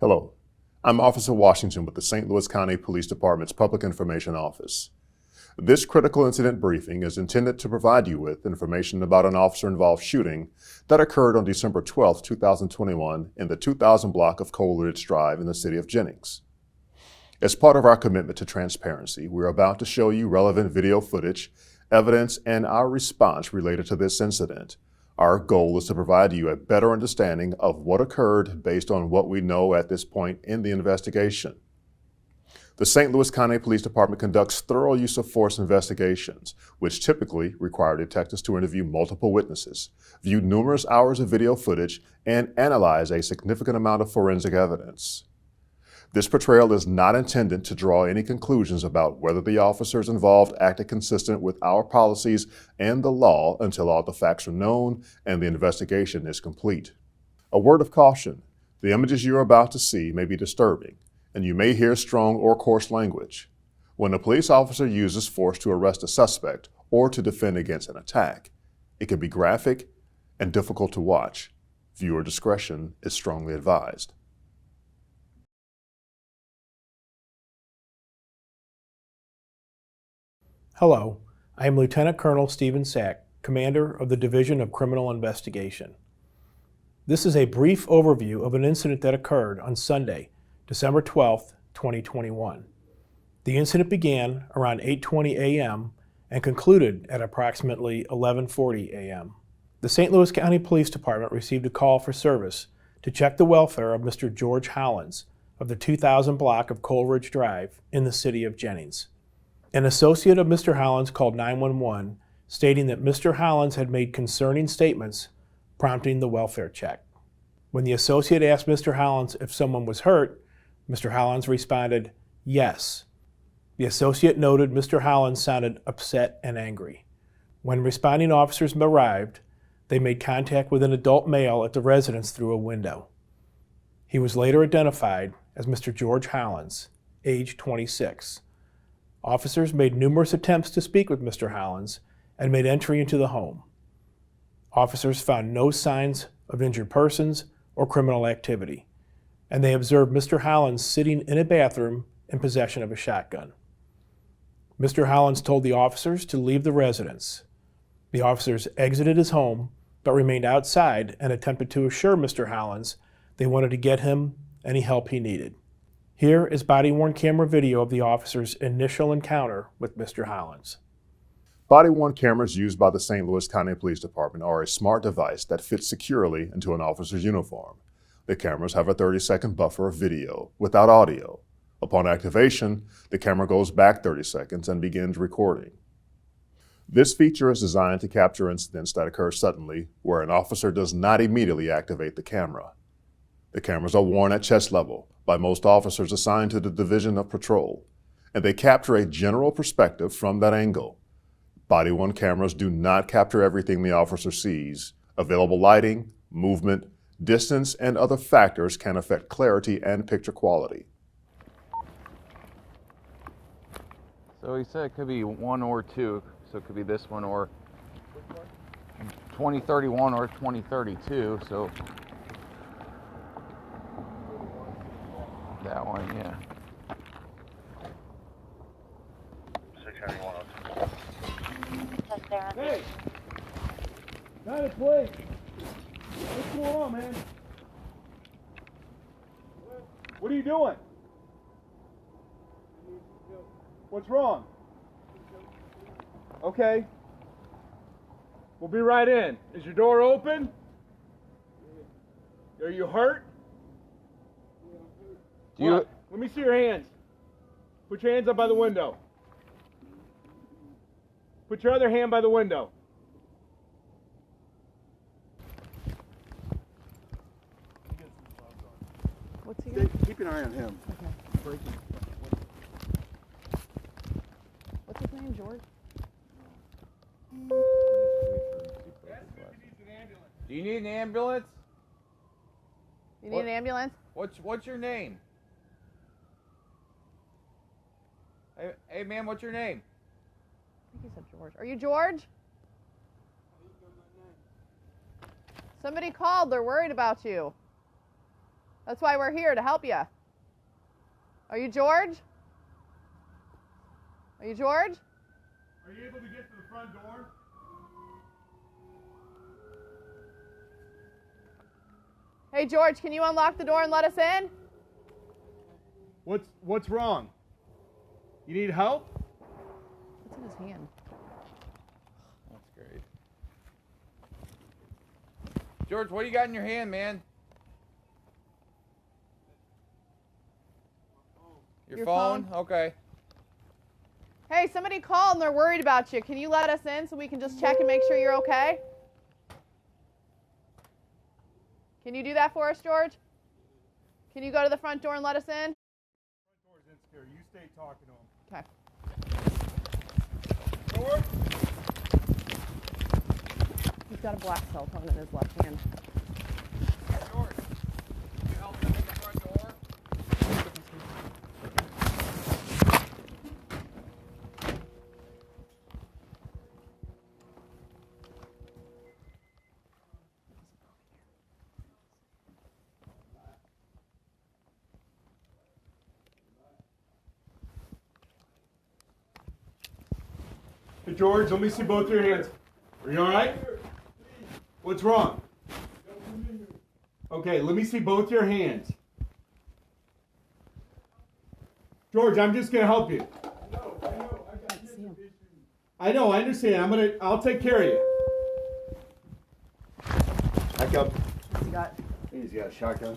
Hello, I'm Officer Washington with the St. Louis County Police Department's Public Information Office. This critical incident briefing is intended to provide you with information about an officer-involved shooting that occurred on December 12, 2021 in the 2000 block of Coleridge Drive in the city of Jennings. As part of our commitment to transparency, we're about to show you relevant video footage, evidence, and our response related to this incident. Our goal is to provide you a better understanding of what occurred based on what we know at this point in the investigation. The St. Louis County Police Department conducts thorough use of force investigations, which typically require detectives to interview multiple witnesses, view numerous hours of video footage, and analyze a significant amount of forensic evidence. This portrayal is not intended to draw any conclusions about whether the officers involved acted consistent with our policies and the law until all the facts are known and the investigation is complete. A word of caution: the images you're about to see may be disturbing, and you may hear strong or coarse language. When a police officer uses force to arrest a suspect or to defend against an attack, it can be graphic and difficult to watch. Viewer discretion is strongly advised. Hello, I am Lieutenant Colonel Stephen Sack, Commander of the Division of Criminal Investigation. This is a brief overview of an incident that occurred on Sunday, December 12, 2021. The incident began around 8:20 a.m. and concluded at approximately 11:40 a.m. The St. Louis County Police Department received a call for service to check the welfare of Mr. George Hollins of the 2000 block of Coleridge Drive in the city of Jennings. An associate of Mr. Hollins called 911, stating that Mr. Hollins had made concerning statements, prompting the welfare check. When the associate asked Mr. Hollins if someone was hurt, Mr. Hollins responded, "Yes." The associate noted Mr. Hollins sounded upset and angry. When responding officers arrived, they made contact with an adult male at the residence through a window. He was later identified as Mr. George Hollins, age 26. Officers made numerous attempts to speak with Mr. Hollins and made entry into the home. Officers found no signs of injured persons or criminal activity, and they observed Mr. Hollins sitting in a bathroom in possession of a shotgun. Mr. Hollins told the officers to leave the residence. The officers exited his home, but remained outside and attempted to assure Mr. Hollins they wanted to get him any help he needed. Here is body-worn camera video of the officer's initial encounter with Mr. Hollins. Body-worn cameras used by the St. Louis County Police Department are a smart device that fits securely into an officer's uniform. The cameras have a 30-second buffer of video without audio. Upon activation, the camera goes back 30 seconds and begins recording. This feature is designed to capture incidents that occur suddenly, where an officer does not immediately activate the camera. The cameras are worn at chest level by most officers assigned to the Division of Patrol, and they capture a general perspective from that angle. Body-worn cameras do not capture everything the officer sees. Available lighting, movement, distance, and other factors can affect clarity and picture quality. So he said it could be one or two, so it could be this one or 2031 or 2032, so that one, yeah. 671. Hey! Not a plate! What's going on, man? What are you doing? What's wrong? Okay. We'll be right in. Is your door open? Are you hurt? What? Let me see your hands. Put your hands up by the window. Put your other hand by the window. What's he doing? Keep an eye on him. Okay. What's his name, George? Do you need an ambulance? You need an ambulance? What's your name? Hey man, what's your name? I think he said George. Are you George? Somebody called. They're worried about you. That's why we're here, to help you. Are you George? Are you George? Are you able to get to the front door? Hey, George, can you unlock the door and let us in? What's wrong? You need help? What's in his hand? That's great. George, what do you got in your hand, man? Your phone? Okay. Hey, somebody called and they're worried about you. Can you let us in so we can just check and make sure you're okay? Can you do that for us, George? Can you go to the front door and let us in? Front door's insecure. You stay talking to him. Okay. Door? He's got a black cell phone in his left hand. George, can you help them with the front door? Hey, George, let me see both your hands. Are you all right? What's wrong? Okay, let me see both your hands. George, I'm just gonna help you. I know, I understand. I'll take care of you. Back up. What's he got? He's got a shotgun.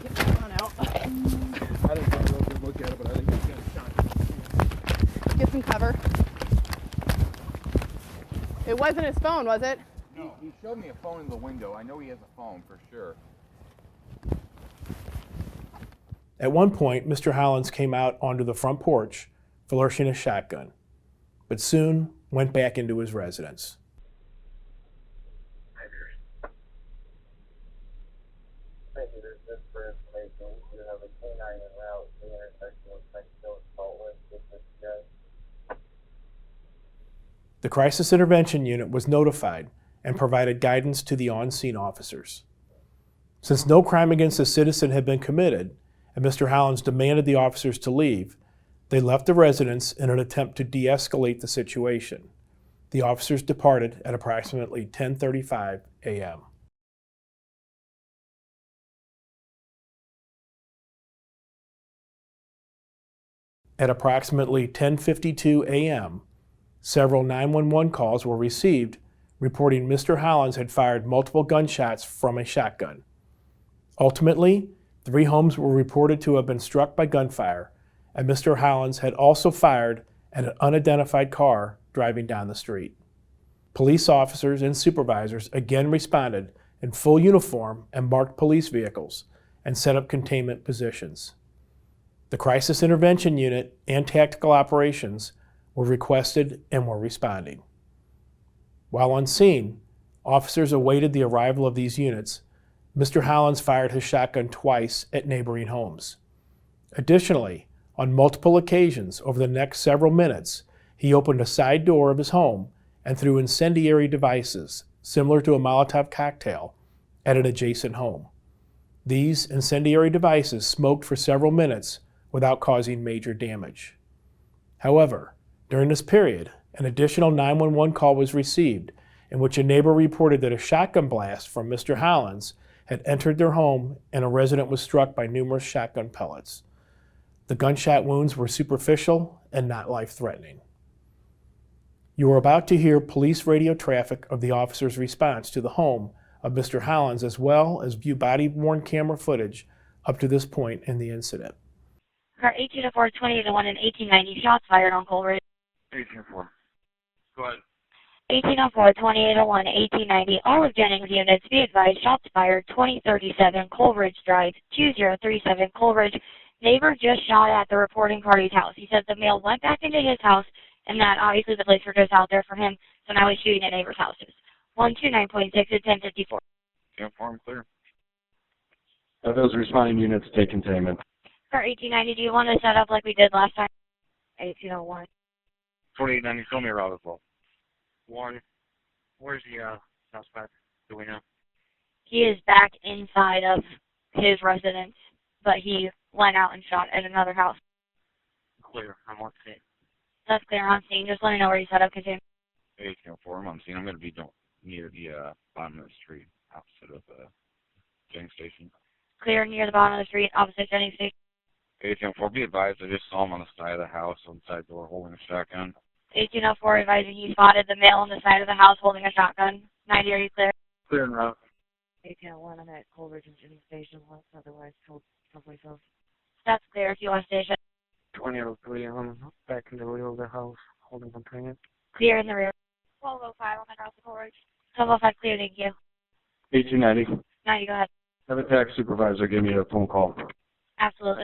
Get the gun out. I don't know if we look at it, but I think he's got a shotgun. Get some cover. It wasn't his phone, was it? No. He showed me a phone in the window. I know he has a phone for sure. At one point, Mr. Hollins came out onto the front porch, flourishing a shotgun, but soon went back into his residence. Thank you. This is for information. You have a K9 en route to the intersection of Mexico and Saltwood. The Crisis Intervention Unit was notified and provided guidance to the on-scene officers. Since no crime against a citizen had been committed, and Mr. Hollins demanded the officers to leave, they left the residence in an attempt to de-escalate the situation. The officers departed at approximately 10:35 a.m. At approximately 10:52 a.m., several 911 calls were received reporting Mr. Hollins had fired multiple gunshots from a shotgun. Ultimately, 3 homes were reported to have been struck by gunfire, and Mr. Hollins had also fired at an unidentified car driving down the street. Police officers and supervisors again responded in full uniform and marked police vehicles and set up containment positions. The Crisis Intervention Unit and Tactical Operations were requested and were responding. While on scene, officers awaited the arrival of these units. Mr. Hollins fired his shotgun twice at neighboring homes. Additionally, on multiple occasions over the next several minutes, he opened a side door of his home and threw incendiary devices, similar to a Molotov cocktail, at an adjacent home. These incendiary devices smoked for several minutes without causing major damage. However, during this period, an additional 911 call was received in which a neighbor reported that a shotgun blast from Mr. Hollins had entered their home and a resident was struck by numerous shotgun pellets. The gunshot wounds were superficial and not life-threatening. You are about to hear police radio traffic of the officer's response to the home of Mr. Hollins, as well as view body-worn camera footage up to this point in the incident. Car 1804, 2801 and 1890, shots fired on Coleridge. 1804. Go ahead. 1804, 2801, 1890, all of Jennings units, be advised, shots fired, 2037 Coleridge Drive, 2037 Coleridge. Neighbor just shot at the reporting party's house. He said the male went back into his house and that obviously the police were just out there for him, so now he's shooting at neighbors' houses. 129.6 at 1054. Uniform clear. Those responding units take containment. Car 1890, do you want to set up like we did last time? 1801. 2890, show me a route as well. 1. Where's the suspect? Do we know? He is back inside of his residence, but he went out and shot at another house. Clear. I'm on scene. That's clear on scene. Just let me know where you set up containment. 804, I'm on scene. I'm going to be near the bottom of the street, opposite of Jennings Station. Clear near the bottom of the street, opposite Jennings Station. 1804, be advised, I just saw him on the side of the house, on the side door, holding a shotgun. 1804 advising you spotted the male on the side of the house holding a shotgun. 90, are you clear? Clear and route. 1801, I'm at Coleridge and Jennings Station, otherwise told someplace else. That's clear, QS Station. 2003, I'm back in the rear of the house, holding containment. Clear in the rear. 1205, I'm at Coleridge. 1205, clear, thank you. 1890. 90, go ahead. Have a tax supervisor give me a phone call. Absolutely.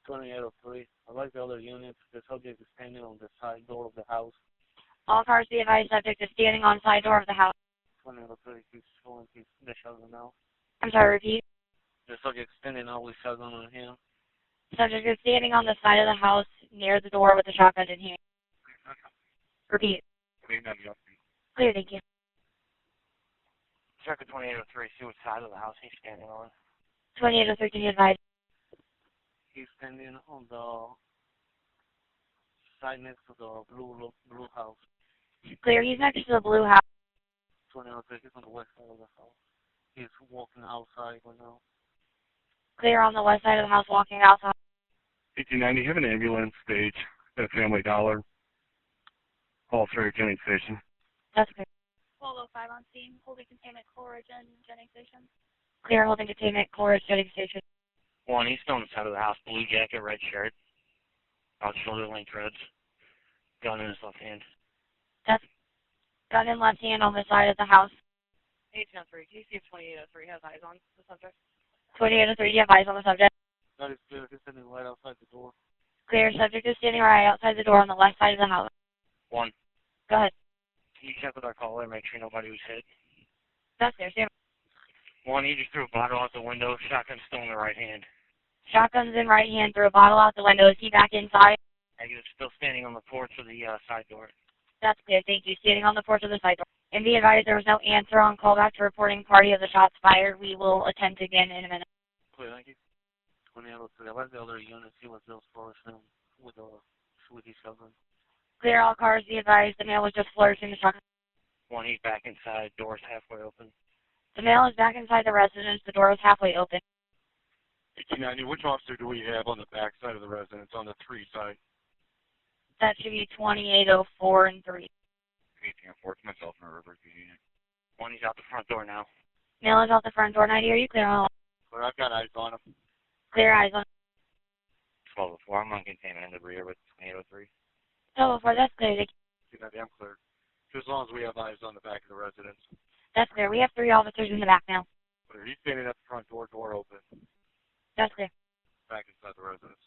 2803, I'd like the other units. The subject is standing on the side door of the house. All cars be advised subject is standing on side door of the house. 2803, he's showing the shotgun now. I'm sorry, repeat. The subject standing out with shotgun on him. Subject is standing on the side of the house near the door with the shotgun in hand. Repeat. Clear, thank you. Check 2803, see what side of the house he's standing on. 2803, can you advise? He's standing on the side next to the blue house. Clear, he's next to the blue house. 2803, he's on the west side of the house. He's walking outside right now. Clear on the west side of the house, walking outside. 1890, have an ambulance stage at Family Dollar. All through Jennings Station. That's clear. 1205 on scene, holding containment Coleridge and Jennings Station. Clear, holding containment, Coleridge, Jennings Station. One, he's still on the side of the house, blue jacket, red shirt, out shoulder length reds, gun in his left hand. That's gun in left hand on the side of the house. 1803, can you see if 2803 has eyes on the subject? 2803, do you have eyes on the subject? That is clear, he's standing right outside the door. Clear, subject is standing right outside the door on the left side of the house. One, Go ahead. can you check with our caller and make sure nobody was hit? That's there, stand. One, he just threw a bottle out the window, shotgun still in the right hand. Shotgun's in right hand, threw a bottle out the window. Is he back inside? And he was still standing on the porch of the side door. That's clear, thank you. Standing on the porch of the side door. And be advised there was no answer on callback to reporting party of the shots fired. We will attempt again in a minute. Clear, thank you. 2803, I'd like the other unit, see what those flourishing with his shotgun. Clear, all cars be advised. The male was just flourishing the shotgun. One, he's back inside, door's halfway open. The male is back inside the residence. The door is halfway open. 1890, which officer do we have on the back side of the residence, on the 3 side? That should be 2804 and 3. 1804, it's myself and a river unit. One, he's out the front door now. Male is out the front door. 90, are you clear on? But I've got eyes on him. Clear eyes on. 1204, I'm on containment in the rear with 2803. 1204, that's clear. 1890, I'm clear. Just as long as we have eyes on the back of the residence. That's clear. We have 3 officers in the back now. But he's standing at the front door, door open, That's clear. back inside the residence.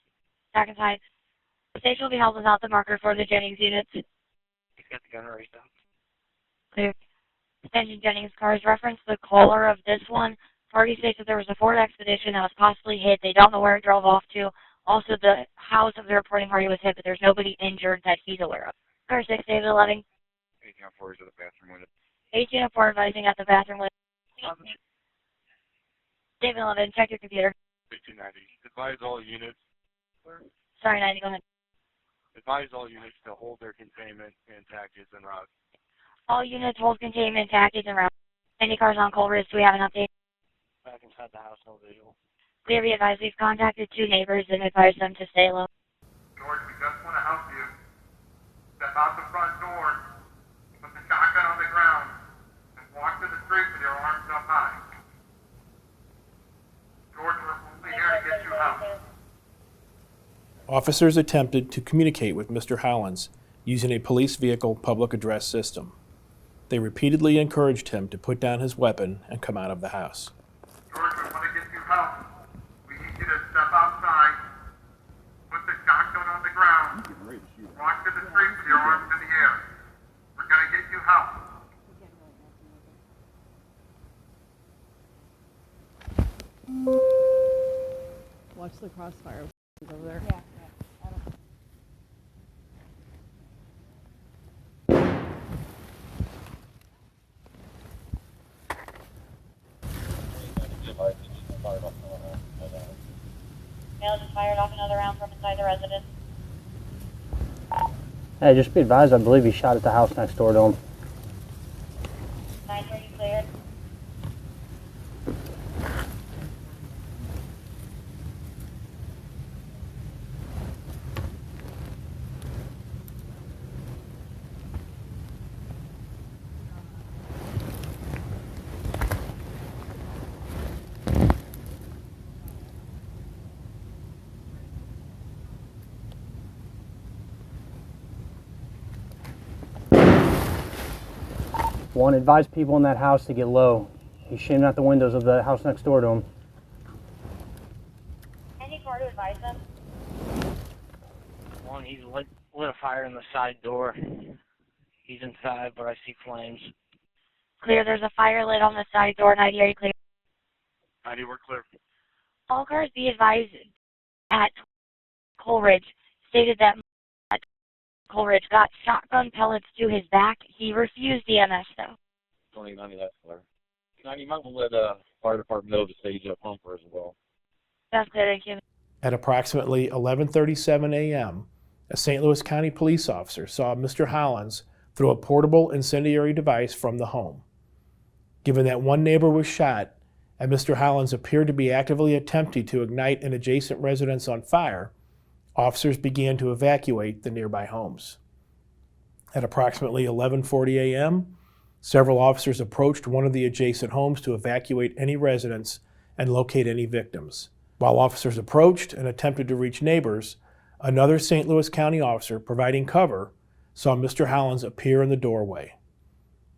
Back inside. The station will be held without the marker for the Jennings units. He's got the gun raised up. Clear. Attention Jennings cars. Reference the caller of this one. Party states that there was a Ford Expedition that was possibly hit. They don't know where it drove off to. Also, the house of the reporting party was hit, but there's nobody injured that he's aware of. Car 6, David 11. 1804 is at the bathroom window. 1804 advising at the bathroom with David 11. Check your computer. 1890, advise all units. Sorry, 90. Go ahead. Advise all units to hold their containment and tactics en route. All units hold containment, tactics, and route. Any cars on Coleridge? Do we have an update? Back inside the house, no visual. Clear, be advised. We've contacted 2 neighbors and advised them to stay low. George, we just want to help you. Step out the front door, put the shotgun on the ground, and walk to the street with your arms up high. George, we're only here to get you help. Officers attempted to communicate with Mr. Hollins using a police vehicle public address system. They repeatedly encouraged him to put down his weapon and come out of the house. George, we want to get you help. We need you to step outside, put the shotgun on the ground, walk to the street with your arms in the air. We're going to get you help. Watch the crossfire over there. Yeah. male just fired off another round from inside the residence. Hey, just be advised, I believe he shot at the house next door to him. 930 cleared. One, advise people in that house to get low. He's shooting out the windows of the house next door to him. Any car to advise them? One, he's lit a fire in the side door. He's inside, but I see flames. Clear, there's a fire lit on the side door. 98 clear. 90, we're clear. All cars be advised at Coleridge stated that Coleridge got shotgun pellets to his back. He refused EMS though. 2090, that's clear. 90, you might want to let fire department know the stage up pumper as well. That's clear, thank you. At approximately 11:37 a.m., a St. Louis County police officer saw Mr. Hollins throw a portable incendiary device from the home. Given that one neighbor was shot and Mr. Hollins appeared to be actively attempting to ignite an adjacent residence on fire, officers began to evacuate the nearby homes. At approximately 11:40 a.m., several officers approached one of the adjacent homes to evacuate any residents and locate any victims. While officers approached and attempted to reach neighbors, another St. Louis County officer providing cover saw Mr. Hollins appear in the doorway.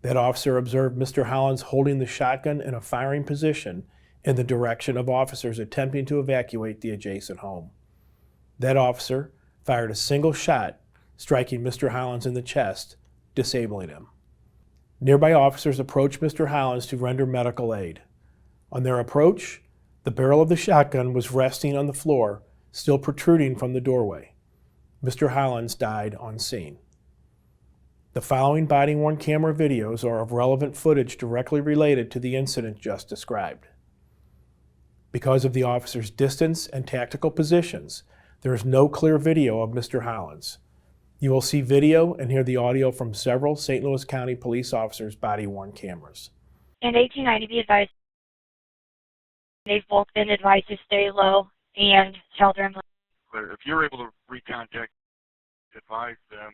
That officer observed Mr. Hollins holding the shotgun in a firing position in the direction of officers attempting to evacuate the adjacent home. That officer fired a single shot, striking Mr. Hollins in the chest, disabling him. Nearby officers approached Mr. Hollins to render medical aid. On their approach, the barrel of the shotgun was resting on the floor, still protruding from the doorway. Mr. Hollins died on scene. The following body-worn camera videos are of relevant footage directly related to the incident just described. Because of the officers' distance and tactical positions, there is no clear video of Mr. Hollins. You will see video and hear the audio from several St. Louis County police officers' body-worn cameras. And 1890 be advised. They've both been advised to stay low and shelter in place. Clear. If you're able to recontact, advise them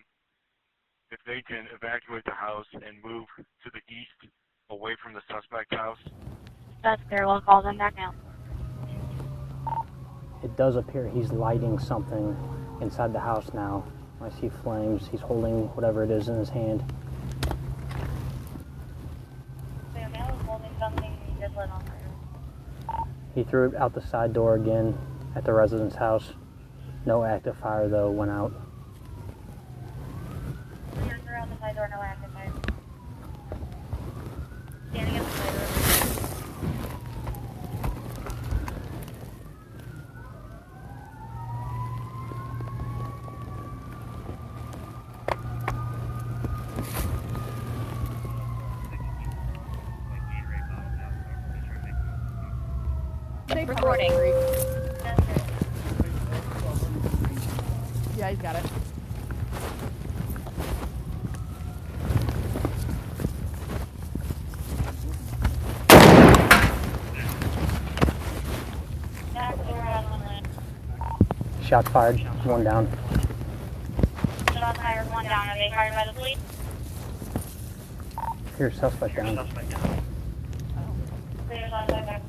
if they can evacuate the house and move to the east, away from the suspect house. That's clear. We'll call them back now. It does appear he's lighting something inside the house now. I see flames. He's holding whatever it is in his hand. The male is holding something he just lit on fire. He threw it out the side door again at the resident's house. No active fire though went out. Clear through out the side door, no active fire. Standing at the side door. Recording. Yeah, he's got it. Shots fired, one down. Shots fired, one down. Are they fired by the police? Here, suspect down. Clear, suspect back.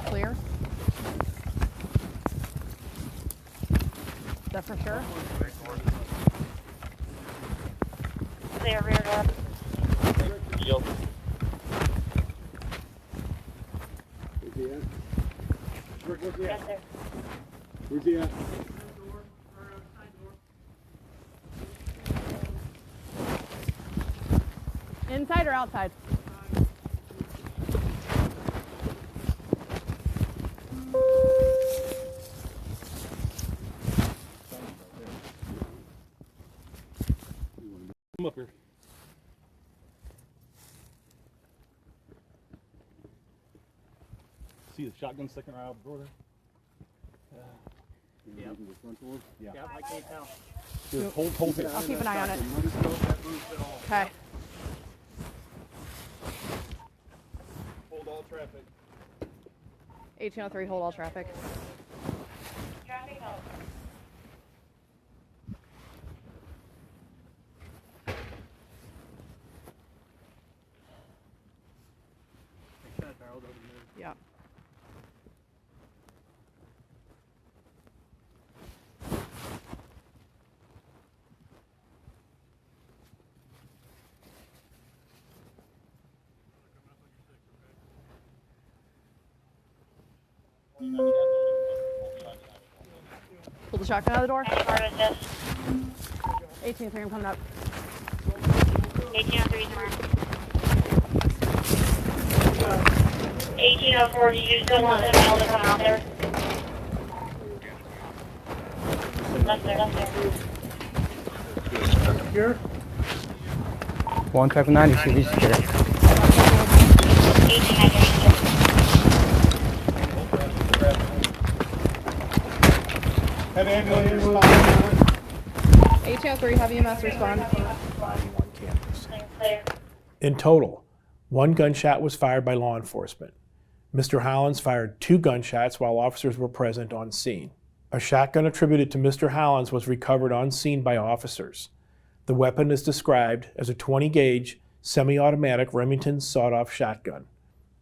Clear. Is that for sure? Clear, rear door. Yield. Yes, sir. Where's he at? Inside or outside? Come up here. See the shotgun sticking right out the door there? Yeah, I can't tell. Just hold it. I'll keep an eye on it. Okay. Hold all traffic. 1803, hold all traffic. Traffic help. Yeah. Pull the shotgun out of the door. 1803, I'm coming up. 1803 tomorrow. 1804, do you still want the male to come out there? Left there. Here. One traffic 90, should be secure. 1803. Have ambulance. 1803, have EMS respond. Bodyworn Cameras. Clear. In total, 1 gunshot was fired by law enforcement. Mr. Hollins fired 2 gunshots while officers were present on scene. A shotgun attributed to Mr. Hollins was recovered on scene by officers. The weapon is described as a 20-gauge semi-automatic Remington sawed-off shotgun.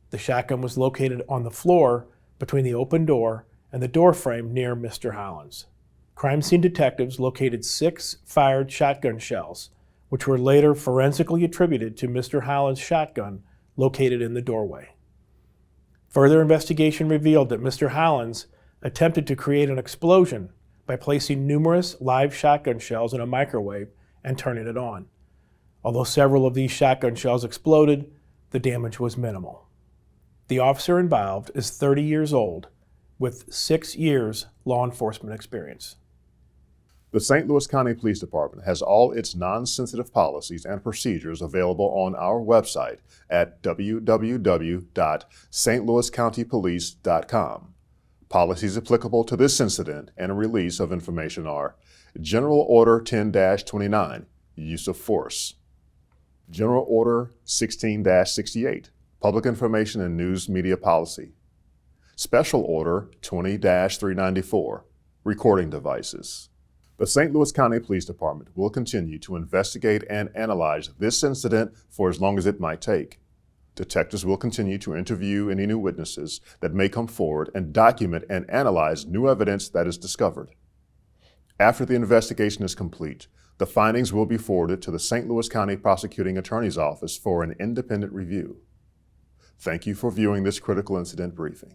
The shotgun was located on the floor between the open door and the door frame near Mr. Hollins. Crime scene detectives located 6 fired shotgun shells, which were later forensically attributed to Mr. Hollins' shotgun located in the doorway. Further investigation revealed that Mr. Hollins attempted to create an explosion by placing numerous live shotgun shells in a microwave and turning it on. Although several of these shotgun shells exploded, the damage was minimal. The officer involved is 30 years old with 6 years law enforcement experience. The St. Louis County Police Department has all its non-sensitive policies and procedures available on our website at www.stlouiscountypolice.com. Policies applicable to this incident and release of information are General Order 10-29, Use of Force. General Order 16-68, Public Information and News Media Policy. Special Order 20-394, Recording Devices. The St. Louis County Police Department will continue to investigate and analyze this incident for as long as it might take. Detectives will continue to interview any new witnesses that may come forward and document and analyze new evidence that is discovered. After the investigation is complete, the findings will be forwarded to the St. Louis County Prosecuting Attorney's Office for an independent review. Thank you for viewing this critical incident briefing.